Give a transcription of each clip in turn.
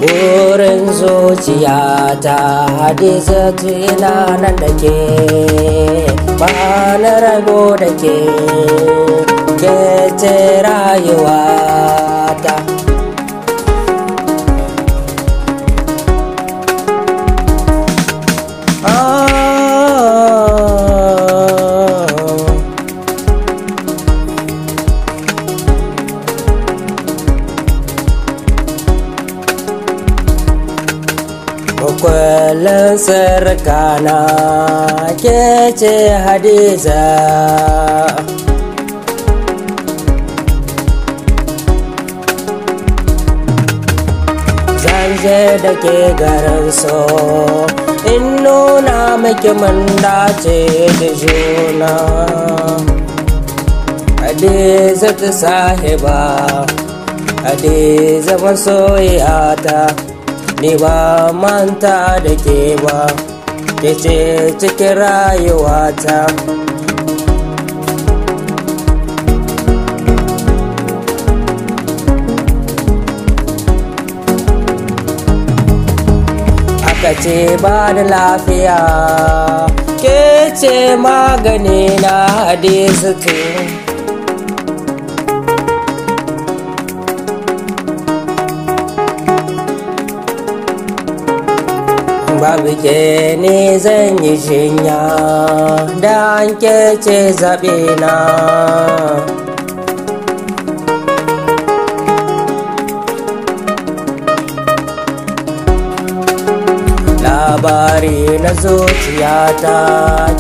Burin zuciyata Hadizatu ina nan da ke, ba na rabo da ke, ke ce rayuwata. Kullum sirkana ke ce Hadiza, zan je da ke garin so in nuna miki mun dace da juna. Hadiza ta sahiba, Hadiza masoyiyata, ni ba manta da ke ba, ke ce cikin rayuwata. Aka ce ba da lafiya, ke ce magani na Hadizatu. Babu ke ne zan yi jinya, da an ke ce zaɓena. Labari na zuciyata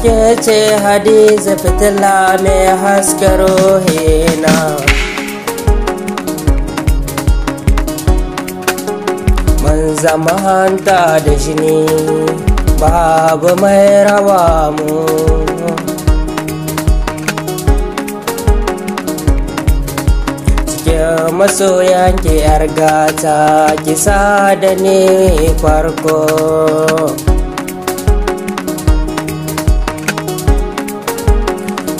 ke ce Hadiza, fitila mai haska ruhina. Mun zama hanta da jini, babu mai raba mu. Cikin masoyan ki yar gata, kisa da ni farko.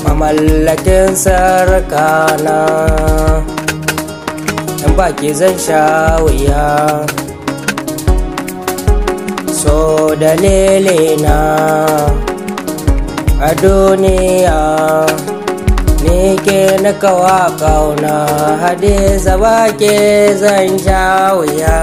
Mamallakin sarkana, in baki zan sha wuya. So dalilina a duniya, ni ke na kawa kauna. Hadiza ba ke zan sha wuya.